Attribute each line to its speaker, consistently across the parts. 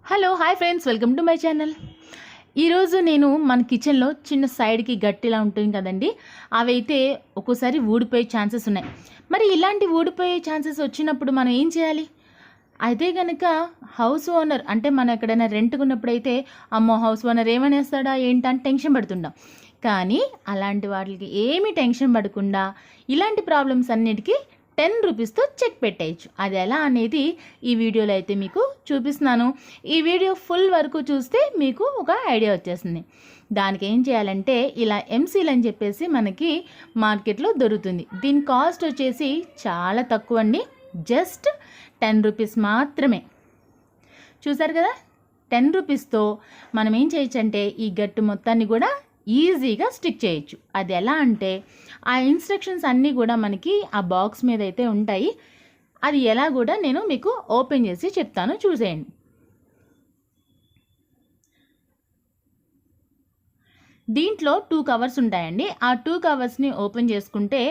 Speaker 1: Hello hi friends, welcome to my channel. ఈరోజు నేను మన కిచెన్లో చిన్న సైడ్కి గట్టిలా ఉంటుంది కదండి, అవి అయితే ఒక్కోసారి ఊడిపోయే ఛాన్సెస్ ఉన్నాయి. మరి ఇలాంటి ఊడిపోయే ఛాన్సెస్ వచ్చినప్పుడు మనం ఏం చేయాలి? అయితే కనుక హౌస్ ఓనర్ అంటే మనం ఎక్కడైనా రెంట్కి ఉన్నప్పుడైతే అమ్మో హౌస్ ఓనర్ ఏమనేస్తాడా ఏంటని టెన్షన్ పడుతుంటాం. కానీ అలాంటి వాటికి ఏమీ టెన్షన్ పడకుండా ఇలాంటి ప్రాబ్లమ్స్ అన్నిటికీ 10 రూపీస్తో చెక్ పెట్టేయచ్చు. అది ఎలా అనేది ఈ వీడియోలో అయితే మీకు చూపిస్తున్నాను. ఈ వీడియో ఫుల్ వరకు చూస్తే మీకు ఒక ఐడియా వచ్చేస్తుంది. దానికి ఏం చేయాలంటే ఇలా ఎంసీల్ అని చెప్పేసి మనకి మార్కెట్లో దొరుకుతుంది. దీని కాస్ట్ వచ్చేసి చాలా తక్కువ అండి, జస్ట్ 10 రూపీస్ మాత్రమే. చూసారు కదా, 10 రూపీస్తో మనం ఏం చేయొచ్చు అంటే ఈ గట్టు మొత్తాన్ని కూడా ఈజీగా స్టిక్ చేయొచ్చు. అది ఎలా అంటే ఆ ఇన్స్ట్రక్షన్స్ అన్నీ కూడా మనకి ఆ బాక్స్ మీద అయితే ఉంటాయి. అది ఎలా కూడా నేను మీకు ఓపెన్ చేసి చెప్తాను, చూసేయండి. దీంట్లో 2 కవర్స్ ఉంటాయండి. ఆ 2 కవర్స్ని ఓపెన్ చేసుకుంటే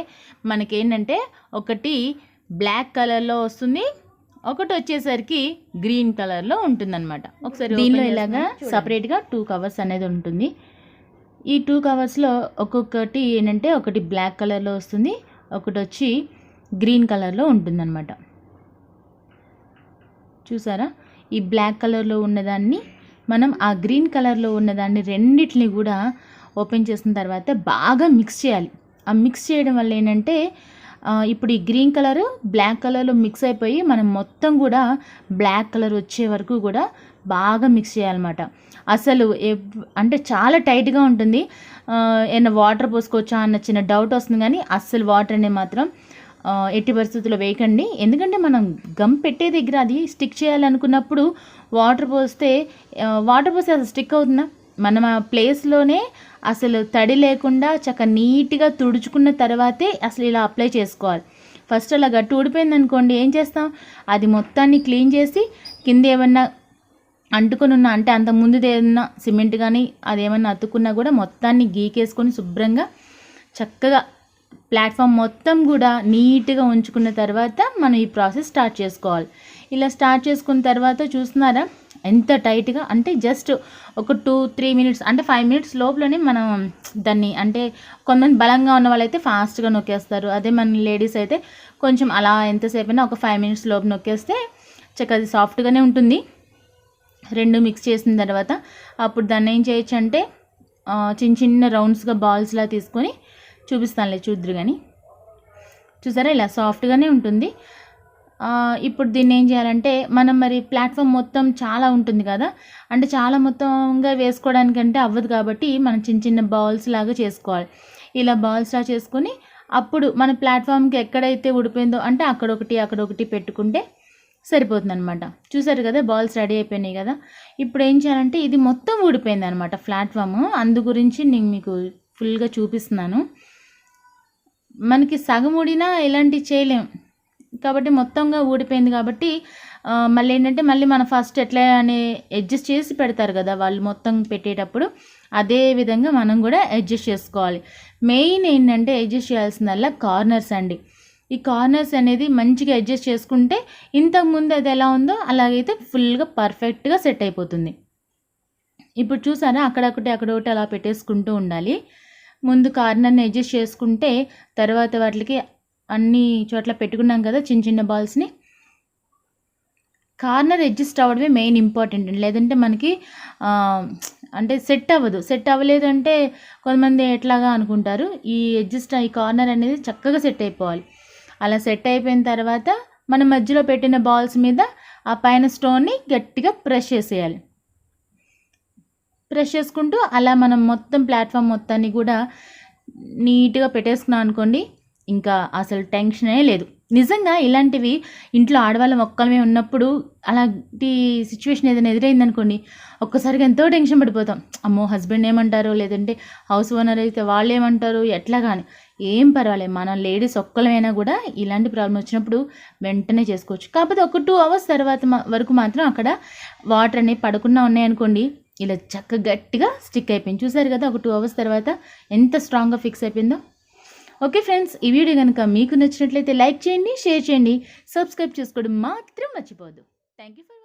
Speaker 1: మనకేంటంటే ఒకటి బ్లాక్ కలర్లో వస్తుంది, ఒకటి వచ్చేసరికి గ్రీన్ కలర్లో ఉంటుందన్నమాట. ఒకసారి దీనిలో ఇలాగా సపరేట్గా 2 కవర్స్ అనేది ఉంటుంది. ఈ 2 కవర్స్లో ఒక్కొక్కటి ఏంటంటే ఒకటి బ్లాక్ కలర్లో వస్తుంది, ఒకటి వచ్చి గ్రీన్ కలర్లో ఉంటుందన్నమాట. చూసారా, ఈ బ్లాక్ కలర్లో ఉన్నదాన్ని మనం ఆ గ్రీన్ కలర్లో ఉన్నదాన్ని రెండింటిని కూడా ఓపెన్ చేసిన తర్వాత బాగా మిక్స్ చేయాలి. ఆ మిక్స్ చేయడం వల్ల ఏంటంటే ఇప్పుడు ఈ గ్రీన్ కలరు బ్లాక్ కలర్లో మిక్స్ అయిపోయి మనం మొత్తం కూడా బ్లాక్ కలర్ వచ్చే వరకు కూడా బాగా మిక్స్ చేయాలన్నమాట. అసలు అంటే చాలా టైట్గా ఉంటుంది. ఏమైనా వాటర్ పోసుకోవచ్చా అన్న చిన్న డౌట్ వస్తుంది, కానీ అస్సలు వాటర్ అనేది మాత్రం ఎట్టి పరిస్థితుల్లో వేయకండి. ఎందుకంటే మనం గమ్ పెట్టే దగ్గర అది స్టిక్ చేయాలనుకున్నప్పుడు వాటర్ పోస్తే అసలు స్టిక్ అవుతుందా? మనం ఆ ప్లేస్లోనే అసలు తడి లేకుండా చక్కగా నీట్గా తుడుచుకున్న తర్వాతే అసలు ఇలా అప్లై చేసుకోవాలి. ఫస్ట్ అలా గట్టి ఊడిపోయింది అనుకోండి, ఏం చేస్తాం, అది మొత్తాన్ని క్లీన్ చేసి కింద ఏమన్నా అంటుకొని ఉన్నా అంటే అంత ముందుది ఏదన్నా సిమెంట్ కానీ అదేమన్నా అతుక్కున్నా కూడా మొత్తాన్ని గీకేసుకొని శుభ్రంగా చక్కగా ప్లాట్ఫామ్ మొత్తం కూడా నీట్గా ఉంచుకున్న తర్వాత మనం ఈ ప్రాసెస్ స్టార్ట్ చేసుకోవాలి. ఇలా స్టార్ట్ చేసుకున్న తర్వాత చూస్తున్నారా ఎంత టైట్గా, అంటే జస్ట్ ఒక 2-3 మినిట్స్ అంటే 5 మినిట్స్ లోపలనే మనం దాన్ని, అంటే కొంతమంది బలంగా ఉన్న వాళ్ళైతే ఫాస్ట్గా నొక్కేస్తారు. అదే మన లేడీస్ అయితే కొంచెం అలా ఎంతసేపు అయినా ఒక 5 మినిట్స్ లోపు నొక్కేస్తే చక్కగా అది సాఫ్ట్గానే ఉంటుంది. 2 మిక్స్ చేసిన తర్వాత అప్పుడు దాన్ని ఏం చేయొచ్చు అంటే చిన్న చిన్న రౌండ్స్గా బాల్స్లా తీసుకొని చూపిస్తానులే, చూద్దరు కానీ. చూసారా, ఇలా సాఫ్ట్గానే ఉంటుంది. ఇప్పుడు దీన్ని ఏం చేయాలంటే మనం మరి ప్లాట్ఫామ్ మొత్తం చాలా ఉంటుంది కదా, అంటే చాలా మొత్తంగా వేసుకోవడానికంటే అవ్వదు కాబట్టి మనం చిన్న చిన్న బాల్స్ లాగా చేసుకోవాలి. ఇలా బాల్స్లా చేసుకొని అప్పుడు మన ప్లాట్ఫామ్కి ఎక్కడైతే ఉడిపోయిందో అంటే అక్కడొకటి పెట్టుకుంటే సరిపోతుంది అనమాట. చూసారు కదా, బాల్స్ రెడీ అయిపోయినాయి కదా. ఇప్పుడు ఏం చేయాలంటే ఇది మొత్తం ఊడిపోయింది అనమాట ప్లాట్ఫామ్, అందు గురించి నేను మీకు ఫుల్గా చూపిస్తున్నాను. మనకి సగం ఊడినా ఇలాంటివి చేయలేం కాబట్టి మొత్తంగా ఊడిపోయింది కాబట్టి మళ్ళీ ఏంటంటే మళ్ళీ మనం ఫస్ట్ ఎట్లా అని అడ్జస్ట్ చేసి పెడతారు కదా వాళ్ళు మొత్తం పెట్టేటప్పుడు, అదే విధంగా మనం కూడా అడ్జస్ట్ చేసుకోవాలి. మెయిన్ ఏంటంటే అడ్జస్ట్ చేయాల్సిందల్లా కార్నర్స్ అండి. ఈ కార్నర్స్ అనేది మంచిగా అడ్జస్ట్ చేసుకుంటే ఇంతకుముందు అది ఎలా ఉందో అలాగైతే ఫుల్గా పర్ఫెక్ట్గా సెట్ అయిపోతుంది. ఇప్పుడు చూసారా, అక్కడొకటి అలా పెట్టేసుకుంటూ ఉండాలి. ముందు కార్నర్ని అడ్జస్ట్ చేసుకుంటే తర్వాత వాటికి అన్ని చోట్ల పెట్టుకున్నాం కదా చిన్న చిన్న బాల్స్ని. కార్నర్ అడ్జస్ట్ అవ్వడమే మెయిన్ ఇంపార్టెంట్ అండి, లేదంటే మనకి అంటే సెట్ అవ్వలేదు అంటే కొంతమంది ఎట్లాగా అనుకుంటారు. ఈ కార్నర్ అనేది చక్కగా సెట్ అయిపోవాలి. అలా సెట్ అయిపోయిన తర్వాత మనం మధ్యలో పెట్టిన బాల్స్ మీద ఆ పైన స్టోన్ని గట్టిగా ప్రెస్ చేసేయాలి. ప్రెస్ చేసుకుంటూ అలా మనం మొత్తం ప్లాట్ఫామ్ మొత్తాన్ని కూడా నీట్గా పెట్టేసుకున్నాం అనుకోండి, ఇంకా అసలు టెన్షనే లేదు. నిజంగా ఇలాంటివి ఇంట్లో ఆడవాళ్ళం ఒక్కలమే ఉన్నప్పుడు అలాంటి సిచ్యువేషన్ ఏదైనా ఎదురైందనుకోండి, ఒక్కసారిగా ఎంతో టెన్షన్ పడిపోతాం. అమ్మో హస్బెండ్ ఏమంటారో, లేదంటే హౌస్ ఓనర్ అయితే వాళ్ళు ఏమంటారు, ఎట్లా కానీ ఏం పర్వాలేదు, మన లేడీస్ ఒక్కలమైనా కూడా ఇలాంటి ప్రాబ్లం వచ్చినప్పుడు వెంటనే చేసుకోవచ్చు. కాకపోతే ఒక 2 అవర్స్ తర్వాత వరకు మాత్రం అక్కడ వాటర్ అనేవి పడకుండా ఉన్నాయనుకోండి, ఇలా చక్కగా గట్టిగా స్టిక్ అయిపోయింది. చూసారు కదా, ఒక 2 అవర్స్ తర్వాత ఎంత స్ట్రాంగ్గా ఫిక్స్ అయిపోయిందో. ఓకే ఫ్రెండ్స్, ఈ వీడియో కనుక మీకు నచ్చినట్లయితే లైక్ చేయండి, షేర్ చేయండి, సబ్స్క్రైబ్ చేసుకోవడం మాత్రం మర్చిపోవద్దు. Thank you.